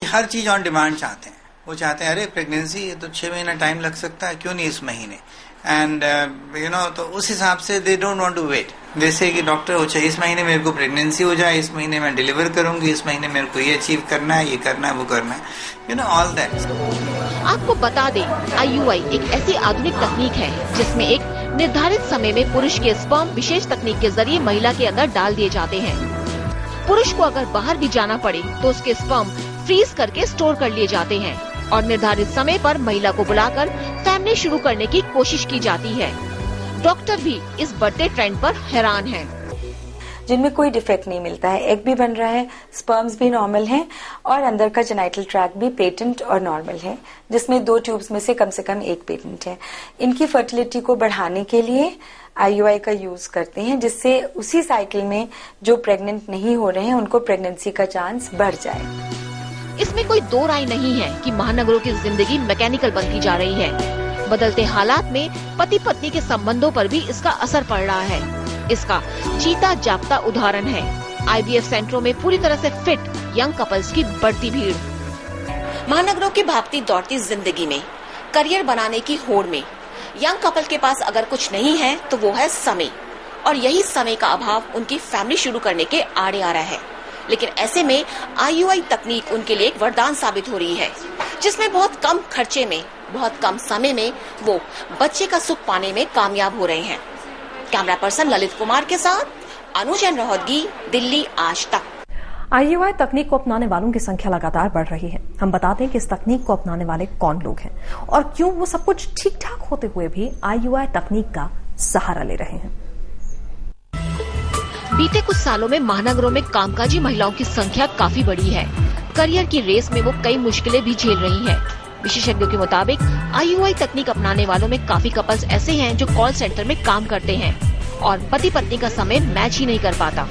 हर चीज on demand चाहते हैं। वो चाहते हैं अरे प्रेगनेंसी तो 6 महीना टाइम लग सकता है, क्यों नहीं इस महीने, एंड तो उस हिसाब से they don't want to wait. जैसे कि डॉक्टर हो चाहिए इस महीने मेरे को प्रेगनेंसी हो जाए, इस महीने मैं डिलीवर करूंगी, इस महीने मेरे को ये अचीव करना है, ये करना है, वो करना है, ऑल दैट। आपको बता दें, IUI एक ऐसी आधुनिक तकनीक है जिसमें एक निर्धारित समय में पुरुष के स्पर्म विशेष तकनीक के जरिए महिला के अंदर डाल दिए जाते हैं। पुरुष को अगर बाहर भी जाना पड़े तो उसके स्पर्म फ्रीज करके स्टोर कर लिए जाते हैं और निर्धारित समय पर महिला को बुलाकर फैमिली शुरू करने की कोशिश की जाती है। डॉक्टर भी इस बढ़ते ट्रेंड पर हैरान हैं। जिनमें कोई डिफेक्ट नहीं मिलता है, एग भी बन रहा है, स्पर्म्स भी नॉर्मल हैं और अंदर का जेनाइटल ट्रैक्ट भी पेटेंट और नॉर्मल है, जिसमें 2 ट्यूब्स में से कम एक पेटेंट है। इनकी फर्टिलिटी को बढ़ाने के लिए IUI का यूज करते हैं, जिससे उसी साइकिल में जो प्रेग्नेंट नहीं हो रहे हैं उनको प्रेगनेंसी का चांस बढ़ जाए। इसमें कोई दो राय नहीं है कि महानगरों की जिंदगी मैकेनिकल बनती जा रही है। बदलते हालात में पति पत्नी के संबंधों पर भी इसका असर पड़ रहा है। इसका जीता जागता उदाहरण है IVF सेंटरों में पूरी तरह से फिट यंग कपल्स की बढ़ती भीड़। महानगरों की भागती दौड़ती जिंदगी में करियर बनाने की होड़ में यंग कपल के पास अगर कुछ नहीं है तो वो है समय, और यही समय का अभाव उनकी फैमिली शुरू करने के आड़े आ रहा है। लेकिन ऐसे में IUI तकनीक उनके लिए एक वरदान साबित हो रही है, जिसमें बहुत कम खर्चे में बहुत कम समय में वो बच्चे का सुख पाने में कामयाब हो रहे हैं। कैमरा पर्सन ललित कुमार के साथ अनुज रोहतगी, दिल्ली आज तक। IUI तकनीक को अपनाने वालों की संख्या लगातार बढ़ रही है। हम बताते हैं कि इस तकनीक को अपनाने वाले कौन लोग हैं और क्यों वो सब कुछ ठीक ठाक होते हुए भी IUI तकनीक का सहारा ले रहे हैं। बीते कुछ सालों में महानगरों में कामकाजी महिलाओं की संख्या काफी बढ़ी है। करियर की रेस में वो कई मुश्किलें भी झेल रही हैं। विशेषज्ञों के मुताबिक IUI तकनीक अपनाने वालों में काफी कपल्स ऐसे हैं जो कॉल सेंटर में काम करते हैं और पति पत्नी का समय मैच ही नहीं कर पाता।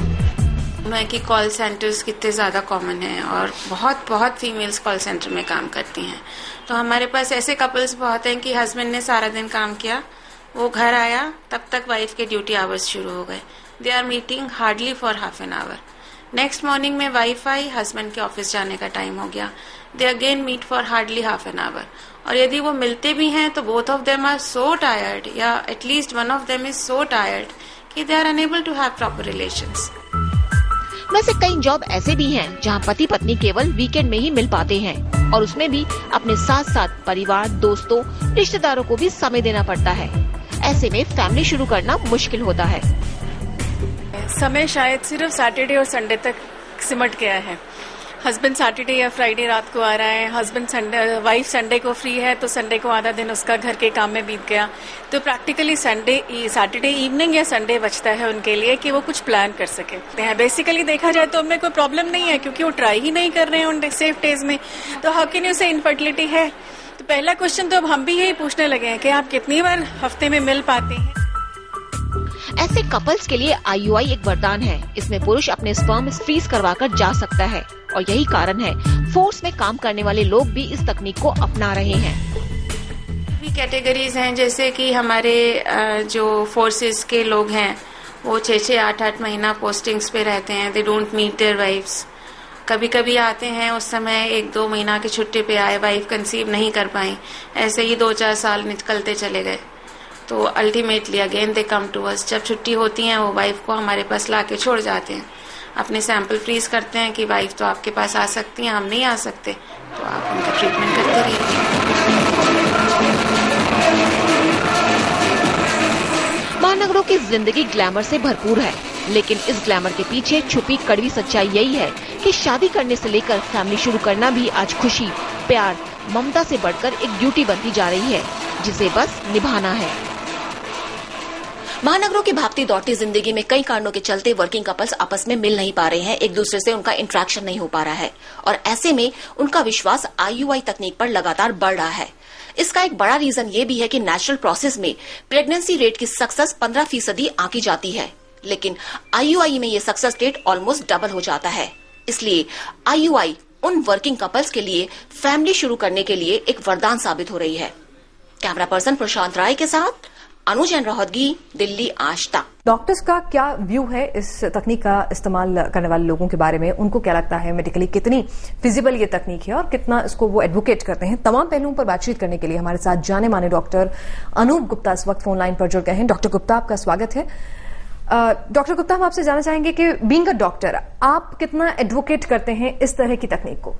मैं कि कॉल सेंटर्स कितने ज्यादा कॉमन हैं और बहुत फीमेल्स कॉल सेंटर में काम करती हैं। तो हमारे पास ऐसे कपल्स बहुत हैं कि हस्बैंड ने सारा दिन काम किया, वो घर आया, तब तक वाइफ के ड्यूटी आवर्स शुरू हो गए। They are meeting hardly for half an hour. Next morning में वाइफ आई, हस्बैंड के ऑफिस जाने का टाइम हो गया। They again meet for hardly half an hour. और यदि वो मिलते भी हैं तो both of them are so tired, या at least one of them is so tired कि they are unable to have proper relations. वैसे कई जॉब ऐसे भी हैं जहां पति पत्नी केवल वीकेंड में ही मिल पाते हैं और उसमें भी अपने साथ साथ परिवार, दोस्तों, रिश्तेदारों को भी समय देना पड़ता है। ऐसे में फैमिली शुरू करना मुश्किल होता है। समय शायद सिर्फ सैटरडे और संडे तक सिमट गया है। हस्बैंड सैटरडे या फ्राइडे रात को आ रहा है, वाइफ संडे को फ्री है, तो संडे को आधा दिन उसका घर के काम में बीत गया। तो प्रैक्टिकली सैटरडे इवनिंग या संडे बचता है उनके लिए कि वो कुछ प्लान कर सके। बेसिकली देखा जाए तो उनमें कोई प्रॉब्लम नहीं है, क्योंकि वो ट्राई ही नहीं कर रहे हैं उन सेफ डेज में। तो हाउ कैन यू से इनफर्टिलिटी है? तो पहला क्वेश्चन तो अब हम भी यही पूछने लगे हैं कि आप कितनी बार हफ्ते में मिल पाते हैं। ऐसे कपल्स के लिए IUI एक वरदान है। इसमें पुरुष अपने स्पर्म फ्रीज करवाकर जा सकता है और यही कारण है फोर्स में काम करने वाले लोग भी इस तकनीक को अपना रहे हैं। भी कैटेगरीज हैं, जैसे कि हमारे जो फोर्सेस के लोग हैं वो 6-6, 8-8 महीना पोस्टिंग्स पे रहते हैं। They don't meet their wives. कभी कभी आते हैं, उस समय 1-2 महीना की छुट्टी पे आए, वाइफ कंसीव नहीं कर पाई, ऐसे ही 2-4 साल निकलते चले गए। तो ultimately again they come to us. जब छुट्टी होती है वो वाइफ को हमारे पास ला के छोड़ जाते हैं, अपने सैंपल फ्रीज करते हैं कि वाइफ तो आपके पास आ सकती हैं, हम नहीं आ सकते, तो आप उनका ट्रीटमेंट करते रहिए। महानगरों की जिंदगी ग्लैमर से भरपूर है, लेकिन इस ग्लैमर के पीछे छुपी कड़वी सच्चाई यही है कि शादी करने से लेकर फैमिली शुरू करना भी आज खुशी, प्यार, ममता से बढ़कर एक ड्यूटी बनती जा रही है, जिसे बस निभाना है। महानगरों की भागती दौड़ती जिंदगी में कई कारणों के चलते वर्किंग कपल्स आपस में मिल नहीं पा रहे हैं, एक दूसरे से उनका इंटरेक्शन नहीं हो पा रहा है और ऐसे में उनका विश्वास IUI तकनीक पर लगातार बढ़ रहा है। इसका एक बड़ा रीजन ये भी है कि नेचुरल प्रोसेस में प्रेगनेंसी रेट की सक्सेस 15% आंकी जाती है, लेकिन IUI में ये सक्सेस रेट ऑलमोस्ट डबल हो जाता है। इसलिए IUI उन वर्किंग कपल्स के लिए फैमिली शुरू करने के लिए एक वरदान साबित हो रही है। कैमरा पर्सन प्रशांत राय के साथ अनुज रोहतगी, दिल्ली आज तक। डॉक्टर्स का क्या व्यू है इस तकनीक का इस्तेमाल करने वाले लोगों के बारे में? उनको क्या लगता है मेडिकली कितनी फिजिबल ये तकनीक है और कितना इसको वो एडवोकेट करते हैं? तमाम पहलुओं पर बातचीत करने के लिए हमारे साथ जाने माने डॉक्टर अनूप गुप्ता इस वक्त फोन लाइन पर जुड़ गए हैं। डॉक्टर गुप्ता, आपका स्वागत है। डॉक्टर गुप्ता, हम आपसे जानना चाहेंगे कि बीइंग अ डॉक्टर आप कितना एडवोकेट करते हैं इस तरह की तकनीक को?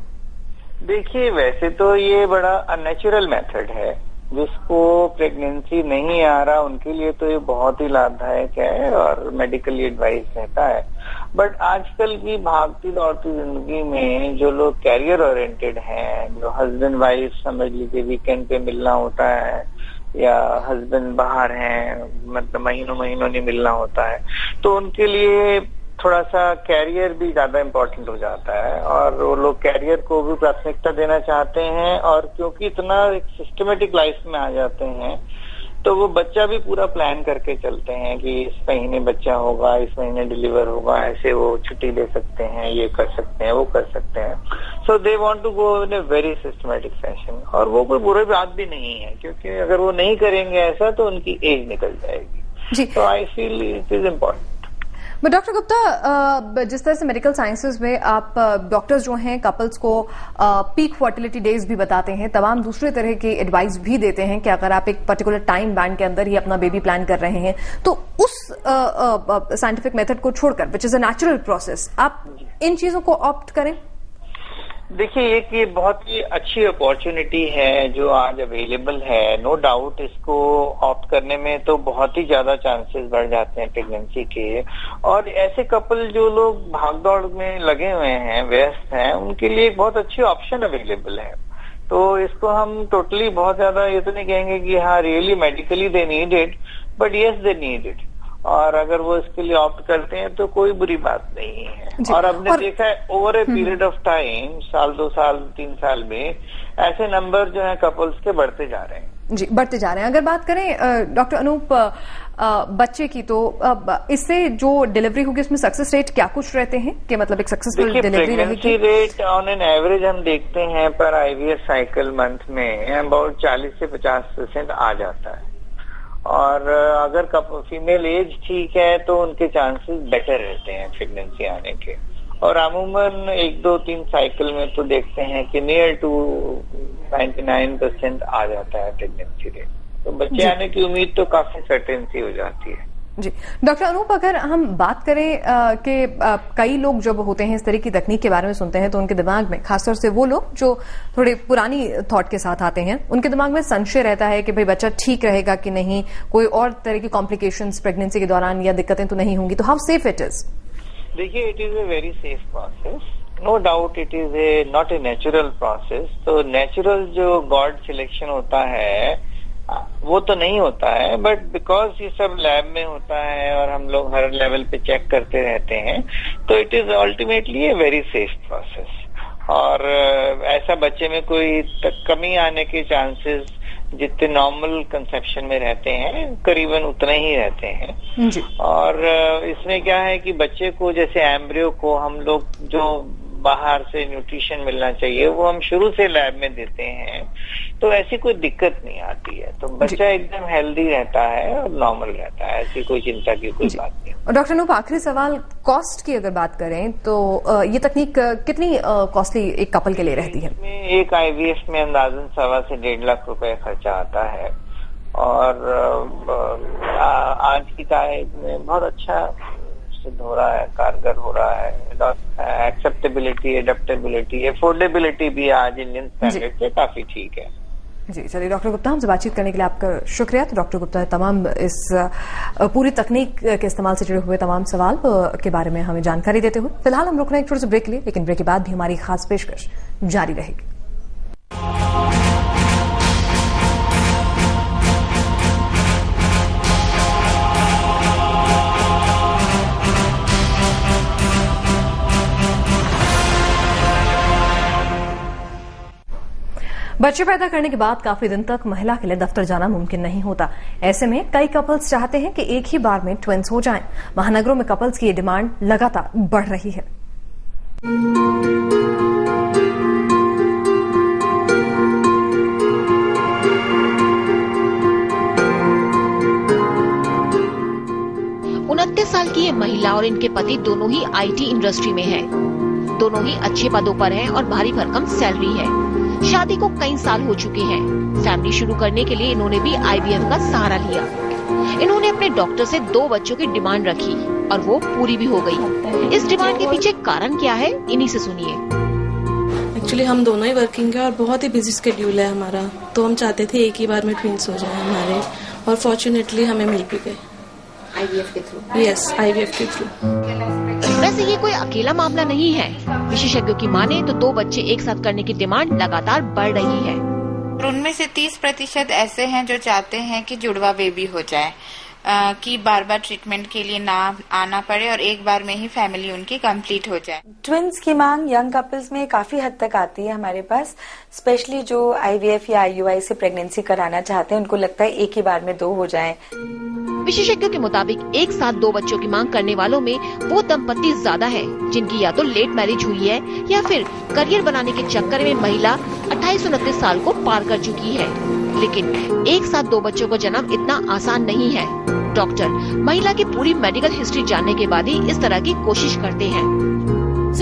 देखिए, वैसे तो ये बड़ा अननेचुरल मेथड है। जिसको प्रेगनेंसी नहीं आ रहा उनके लिए तो ये बहुत ही लाभदायक है और मेडिकली एडवाइस रहता है। बट आजकल की भागती दौड़ती जिंदगी में जो लोग कैरियर ओरिएंटेड हैं, जो हस्बैंड वाइफ समझ लीजिए वीकेंड पे मिलना होता है या हस्बैंड बाहर हैं, मतलब महीनों नहीं मिलना होता है, तो उनके लिए थोड़ा सा कैरियर भी ज्यादा इम्पोर्टेंट हो जाता है और वो लोग कैरियर को भी प्राथमिकता देना चाहते हैं। और क्योंकि इतना एक सिस्टमेटिक लाइफ में आ जाते हैं तो वो बच्चा भी पूरा प्लान करके चलते हैं कि इस महीने बच्चा होगा, इस महीने डिलीवर होगा, ऐसे वो छुट्टी ले सकते हैं, ये कर सकते हैं, वो कर सकते हैं। So they want to go in a very systematic fashion. और वो कोई बुरी बात भी नहीं है, क्योंकि अगर वो नहीं करेंगे ऐसा तो उनकी एज निकल जाएगी। तो I feel it is important. But doctor Gupta, जिस तरह से मेडिकल साइंसेज में आप डॉक्टर्स जो हैं कपल्स को पीक फर्टिलिटी डेज भी बताते हैं, तमाम दूसरे तरह की एडवाइस भी देते हैं कि अगर आप एक पर्टिकुलर टाइम बैंड के अंदर ही अपना बेबी प्लान कर रहे हैं तो उस साइंटिफिक मेथड को छोड़कर which is a natural process आप इन चीजों को ऑप्ट करें? देखिए, एक ये बहुत ही अच्छी अपॉर्चुनिटी है जो आज अवेलेबल है। नो डाउट इसको ऑप्ट करने में तो बहुत ही ज्यादा चांसेस बढ़ जाते हैं प्रेगनेंसी के। और ऐसे कपल जो लोग भागदौड़ में लगे हुए हैं, व्यस्त हैं, उनके लिए एक बहुत अच्छी ऑप्शन अवेलेबल है। तो इसको हम टोटली बहुत ज्यादा ये तो नहीं कहेंगे कि हाँ really medically they need it, but yes they need it. और अगर वो इसके लिए ऑप्ट करते हैं तो कोई बुरी बात नहीं है। और हमने देखा है over a period of time, साल 2 साल 3 साल में ऐसे नंबर जो है कपल्स के बढ़ते जा रहे हैं। जी, बढ़ते जा रहे हैं। अगर बात करें डॉक्टर अनूप बच्चे की, तो इससे जो डिलीवरी होगी उसमें सक्सेस रेट क्या कुछ रहते हैं कि मतलब एक सक्सेसफुल डिलीवरी रहेगी? Pregnancy rate on an average हम देखते हैं पर आईवीएफ साइकिल मंथ में अबाउट 40 से 50% आ जाता है। और अगर फीमेल एज ठीक है तो उनके चांसेस बेटर रहते हैं प्रेगनेंसी आने के। और अमूमन 1, 2, 3 साइकिल में तो देखते हैं कि नियर टू 99% आ जाता है प्रेगनेंसी रेट। तो बच्चे आने की उम्मीद तो काफी सर्टेन सी हो जाती है। जी डॉक्टर अनूप, अगर हम बात करें कि कई लोग जब होते हैं इस तरह की तकनीक के बारे में सुनते हैं तो उनके दिमाग में, खासतौर से वो लोग जो थोड़े पुरानी थॉट के साथ आते हैं, उनके दिमाग में संशय रहता है कि भाई बच्चा ठीक रहेगा कि नहीं, कोई और तरह की कॉम्प्लिकेशंस प्रेगनेंसी के दौरान या दिक्कतें तो नहीं होंगी। तो हाउ सेफ इट इज? देखिए, it is a very safe process. No doubt it is a not a natural process. तो नेचुरल जो गॉड सिलेक्शन होता है वो तो नहीं होता है, बट बिकॉज ये सब लैब में होता है और हम लोग हर लेवल पे चेक करते रहते हैं, तो it is ultimately A very safe process. और ऐसा बच्चे में कोई कमी आने के चांसेस जितने नॉर्मल कंसेप्शन में रहते हैं करीबन उतने ही रहते हैं जी। और इसमें क्या है कि बच्चे को जैसे एम्ब्रियो को हम लोग जो बाहर से न्यूट्रिशन मिलना चाहिए वो हम शुरू से लैब में देते हैं, तो ऐसी कोई दिक्कत नहीं आती है। तो बच्चा एकदम हेल्दी रहता है और नॉर्मल रहता है, ऐसी कोई चिंता की कोई बात नहीं। और डॉक्टर अनूप, आखिरी सवाल, कॉस्ट की अगर बात करें तो ये तकनीक कितनी कॉस्टली एक कपल के लिए रहती है? इसमें एक आईवीएफ में अंदाजन 1.25 से 1.5 लाख रुपए खर्चा आता है। और आज की तारीख में बहुत अच्छा हो रहा है, कारगर हो रहा है। एक्सेप्टेबिलिटी, एडेप्टेबिलिटी, एफोर्डेबिलिटी भी आज इंडियन स्टैंडर्ड से काफी ठीक है। जी चलिए डॉक्टर गुप्ता, हमसे बातचीत करने के लिए आपका शुक्रिया। तो डॉक्टर गुप्ता तमाम इस पूरी तकनीक के इस्तेमाल से जुड़े हुए तमाम सवाल के बारे में हमें जानकारी देते हुए फिलहाल हम रुक रहे हैं एक छोटे से ब्रेक लिए, लेकिन ब्रेक के बाद भी हमारी खास पेशकश जारी रहेगी। बच्चे पैदा करने के बाद काफी दिन तक महिला के लिए दफ्तर जाना मुमकिन नहीं होता। ऐसे में कई कपल्स चाहते हैं कि एक ही बार में ट्विंस हो जाएं। महानगरों में कपल्स की ये डिमांड लगातार बढ़ रही है। महिला और इनके पति दोनों ही IT इंडस्ट्री में हैं। दोनों ही अच्छे पदों पर हैं और भारी भरकम सैलरी है। शादी को कई साल हो चुके हैं। फैमिली शुरू करने के लिए इन्होंने भी IVF का सहारा लिया। इन्होंने अपने डॉक्टर से 2 बच्चों की डिमांड रखी और वो पूरी भी हो गई। इस डिमांड के पीछे कारण क्या है, इन्हीं से सुनिए। एक्चुअली हम दोनों ही वर्किंग है और बहुत ही बिजी स्केड्यूल है हमारा, तो हम चाहते थे एक ही बार में ट्विंस हो जाए हमारे, और फॉर्चुनेटली हमें मिल भी गए IVF के थ्रू। यस, IVF के थ्रू। वैसे ये कोई अकेला मामला नहीं है। विशेषज्ञों की माने तो 2 बच्चे एक साथ करने की डिमांड लगातार बढ़ रही है। उनमें से 30% ऐसे हैं जो चाहते हैं कि जुड़वा बेबी हो जाए, कि बार बार ट्रीटमेंट के लिए ना आना पड़े और एक बार में ही फैमिली उनकी कंप्लीट हो जाए। ट्विंस की मांग यंग कपल्स में काफी हद तक आती है हमारे पास, स्पेशली जो IVF या IUI से प्रेगनेंसी कराना चाहते हैं, उनको लगता है एक ही बार में 2 हो जाएं। विशेषज्ञों के मुताबिक एक साथ 2 बच्चों की मांग करने वालों में वो दंपति ज्यादा है जिनकी या तो लेट मैरिज हुई है या फिर करियर बनाने के चक्कर में महिला 28-29 साल को पार कर चुकी है। लेकिन एक साथ 2 बच्चों को जन्म इतना आसान नहीं है। डॉक्टर महिला की पूरी मेडिकल हिस्ट्री जानने के बाद ही इस तरह की कोशिश करते हैं।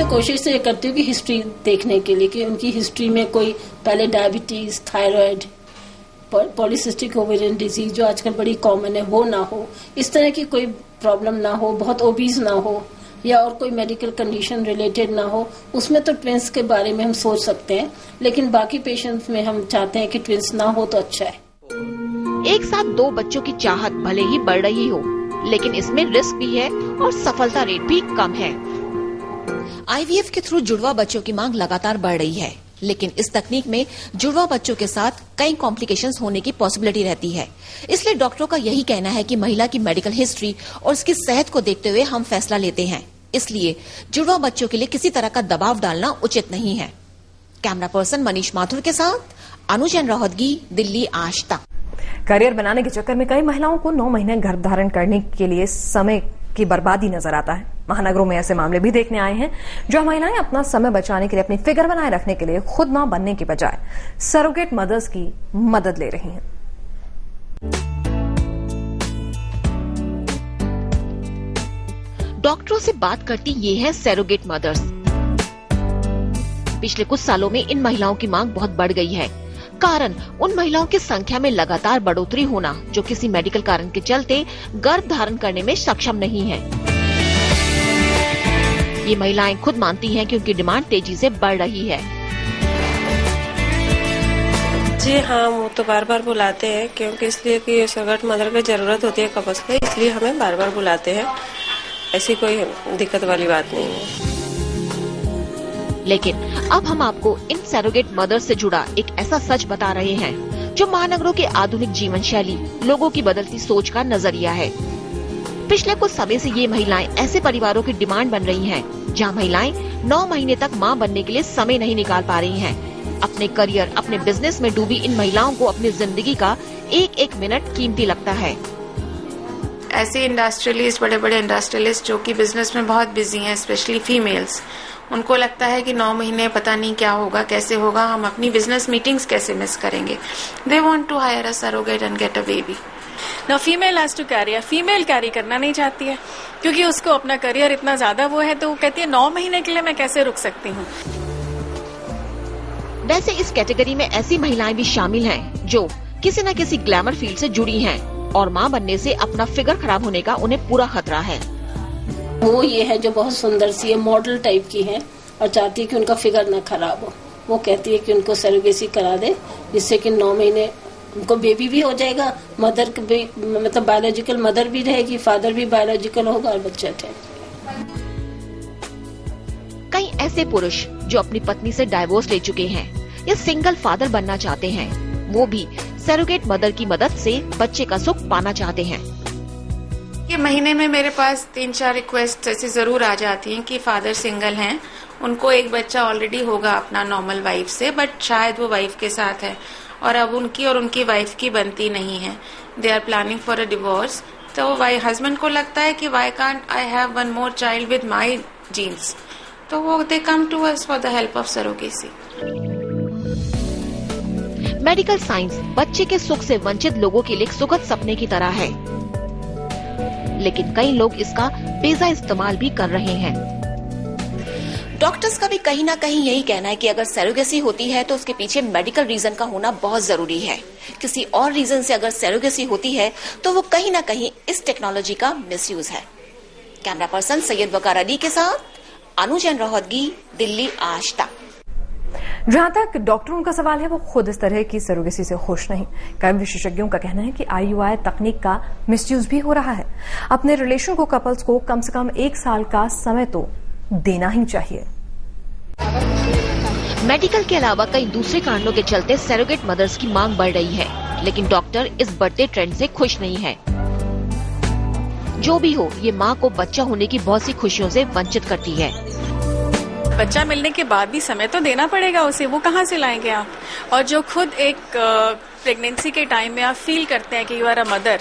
कोशिश ये करती हूँ कि हिस्ट्री देखने के लिए कि उनकी हिस्ट्री में कोई पहले diabetes, thyroid, polycystic ovarian disease जो आजकल बड़ी कॉमन है वो ना हो, इस तरह की कोई प्रॉब्लम ना हो, बहुत ओबीज ना हो या और कोई मेडिकल कंडीशन रिलेटेड ना हो। उसमें तो ट्विंस के बारे में हम सोच सकते हैं, लेकिन बाकी पेशेंट्स में हम चाहते हैं कि ट्विंस ना हो तो अच्छा है। एक साथ 2 बच्चों की चाहत भले ही बढ़ रही हो, लेकिन इसमें रिस्क भी है और सफलता रेट भी कम है। IVF के थ्रू जुड़वा बच्चों की मांग लगातार बढ़ रही है, लेकिन इस तकनीक में जुड़वा बच्चों के साथ कई कॉम्प्लिकेशंस होने की पॉसिबिलिटी रहती है। इसलिए डॉक्टरों का यही कहना है कि महिला की मेडिकल हिस्ट्री और उसकी सेहत को देखते हुए हम फैसला लेते हैं। इसलिए जुड़वा बच्चों के लिए किसी तरह का दबाव डालना उचित नहीं है। कैमरा पर्सन मनीष माथुर के साथ अनुजन रोहतगी, दिल्ली आज तक। करियर बनाने के चक्कर में कई महिलाओं को 9 महीने गर्भ धारण करने के लिए समय की बर्बादी नजर आता है। महानगरों में ऐसे मामले भी देखने आए हैं जो महिलाएं अपना समय बचाने के लिए, अपनी फिगर बनाए रखने के लिए खुद मां बनने की बजाय सरोगेट मदर्स की मदद ले रही हैं। डॉक्टरों से बात करती ये है सरोगेट मदर्स। पिछले कुछ सालों में इन महिलाओं की मांग बहुत बढ़ गई है। कारण उन महिलाओं की संख्या में लगातार बढ़ोतरी होना जो किसी मेडिकल कारण के चलते गर्भ धारण करने में सक्षम नहीं है। ये महिलाएं खुद मानती हैं कि उनकी डिमांड तेजी से बढ़ रही है। जी हाँ, वो तो बार बार बुलाते हैं क्योंकि इसलिए कि सरोगेट मदर की जरूरत होती है कपल्स को, इसलिए हमें बार बार बुलाते हैं। ऐसी कोई दिक्कत वाली बात नहीं है। लेकिन अब हम आपको इन सरोगेट मदर से जुड़ा एक ऐसा सच बता रहे हैं जो महानगरों के आधुनिक जीवन शैली, लोगों की बदलती सोच का नजरिया है। पिछले कुछ समय से ये महिलाएं ऐसे परिवारों की डिमांड बन रही हैं, जहां महिलाएं 9 महीने तक मां बनने के लिए समय नहीं निकाल पा रही हैं। अपने करियर, अपने बिजनेस में डूबी इन महिलाओं को अपनी जिंदगी का एक मिनट कीमती लगता है। ऐसे इंडस्ट्रियलिस्ट, बड़े बड़े इंडस्ट्रियलिस्ट जो कि बिजनेस में बहुत बिजी हैं, स्पेशली फीमेल्स, उनको लगता है कि 9 महीने पता नहीं क्या होगा, कैसे होगा, हम अपनी बिजनेस मीटिंग्स कैसे मिस करेंगे। They want to hire a surrogate and get a baby. ना female has to carry, female carry करना नहीं चाहती है क्योंकि उसको अपना करियर इतना ज्यादा वो है, तो वो कहती है 9 महीने के लिए मैं कैसे रुक सकती हूँ। वैसे इस कैटेगरी में ऐसी महिलाएं भी शामिल हैं जो किसी न किसी ग्लैमर फील्ड से जुड़ी हैं और मां बनने से अपना फिगर खराब होने का उन्हें पूरा खतरा है। वो ये है जो बहुत सुंदर सी है, मॉडल टाइप की है और चाहती है कि उनका फिगर न खराब हो। वो कहती है कि उनको सरोगेसी करा दे जिससे कि 9 महीने उनको बेबी भी हो जाएगा, मदर भी मतलब बायोलॉजिकल मदर भी रहेगी, फादर भी बायोलॉजिकल होगा और बच्चा ठहरेगा। कई ऐसे पुरुष जो अपनी पत्नी से डाइवोर्स ले चुके हैं या सिंगल फादर बनना चाहते हैं, वो भी सरोगेट मदर की मदद से बच्चे का सुख पाना चाहते हैं। ये महीने में मेरे पास 3-4 रिक्वेस्ट ऐसी जरूर आ जाती हैं कि फादर सिंगल हैं, उनको एक बच्चा ऑलरेडी होगा अपना नॉर्मल वाइफ से, बट शायद वो वाइफ के साथ है और अब उनकी और उनकी वाइफ की बनती नहीं है। They are planning for a divorce. तो हस्बैंड को लगता है कि why can't I have one more child with my genes, तो वो they come to us for the help of surrogacy. Medical science बच्चे के सुख से वंचित लोगों के लिए एक सुखद सपने की तरह है, लेकिन कई लोग इसका बेजा इस्तेमाल भी कर रहे हैं। डॉक्टर्स का भी कहीं ना कहीं यही कहना है कि अगर सरोगेसी होती है तो उसके पीछे मेडिकल रीजन का होना बहुत जरूरी है। किसी और रीजन से अगर सरोगेसी होती है तो वो कहीं ना कहीं इस टेक्नोलॉजी का मिसयूज है। कैमरा पर्सन सैयद वकार अली के साथ अनुजैन रोहतगी, दिल्ली आज तक। जहां तक डॉक्टरों का सवाल है, वो खुद इस तरह की सरोगेसी से खुश नहीं। कई विशेषज्ञों का कहना है कि IUI तकनीक का मिसयूज भी हो रहा है। अपने रिलेशन को कपल्स को कम से कम 1 साल का समय तो देना ही चाहिए। मेडिकल के अलावा कई दूसरे कारणों के चलते सरोगेट मदर्स की मांग बढ़ रही है, लेकिन डॉक्टर इस बढ़ते ट्रेंड से खुश नहीं है। जो भी हो, ये माँ को बच्चा होने की बहुत सी खुशियों से वंचित करती है। बच्चा मिलने के बाद भी समय तो देना पड़ेगा उसे, वो कहाँ से लाएंगे आप? और जो खुद एक प्रेगनेंसी के टाइम में आप फील करते हैं कि यू आर अ मदर,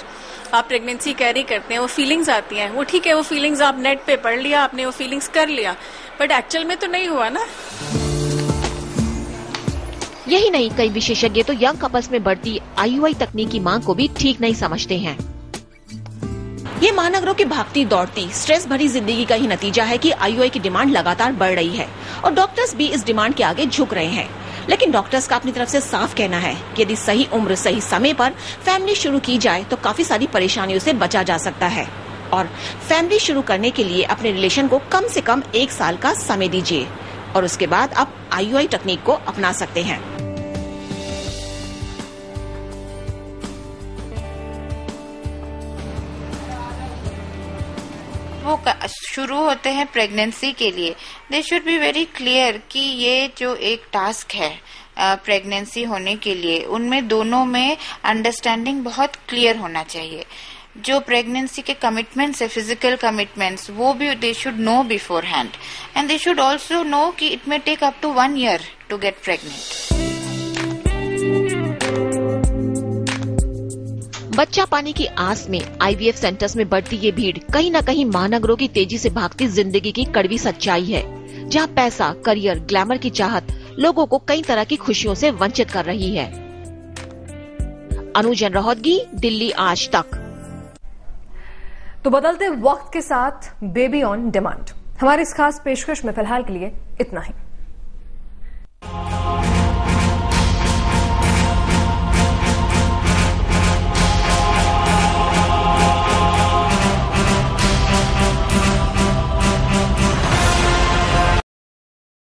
आप प्रेगनेंसी कैरी करते हैं, वो फीलिंग्स आती हैं, वो ठीक है, वो फीलिंग्स आप नेट पे पढ़ लिया, आपने वो फीलिंग्स कर लिया, बट एक्चुअल में तो नहीं हुआ ना। यही नहीं, कई विशेषज्ञ तो यंग कपल्स में बढ़ती IUI तकनीक की मांग को भी ठीक नहीं समझते हैं। ये महानगरों की भागती दौड़ती स्ट्रेस भरी जिंदगी का ही नतीजा है कि IUI की डिमांड लगातार बढ़ रही है और डॉक्टर्स भी इस डिमांड के आगे झुक रहे हैं। लेकिन डॉक्टर्स का अपनी तरफ से साफ कहना है कि यदि सही उम्र सही समय पर फैमिली शुरू की जाए तो काफी सारी परेशानियों से बचा जा सकता है। और फैमिली शुरू करने के लिए अपने रिलेशन को कम से कम 1 साल का समय दीजिए और उसके बाद आप IUI तकनीक को अपना सकते हैं। वो शुरू होते हैं प्रेगनेंसी के लिए, they should be very clear कि ये जो एक टास्क है प्रेगनेंसी होने के लिए, उनमें दोनों में अंडरस्टैंडिंग बहुत क्लियर होना चाहिए। जो प्रेगनेंसी के कमिटमेंट्स है, फिजिकल कमिटमेंट्स, वो भी they should know beforehand and they should also know कि it may take up to 1 year to get pregnant. बच्चा पाने की आस में IVF सेंटर्स में बढ़ती ये भीड़ कहीं न कहीं महानगरों की तेजी से भागती जिंदगी की कड़वी सच्चाई है, जहां पैसा, करियर, ग्लैमर की चाहत लोगों को कई तरह की खुशियों से वंचित कर रही है। अनुजैन रोहतगी, दिल्ली आज तक। तो बदलते वक्त के साथ बेबी ऑन डिमांड। हमारी इस खास पेशकश में फिलहाल के लिए इतना ही।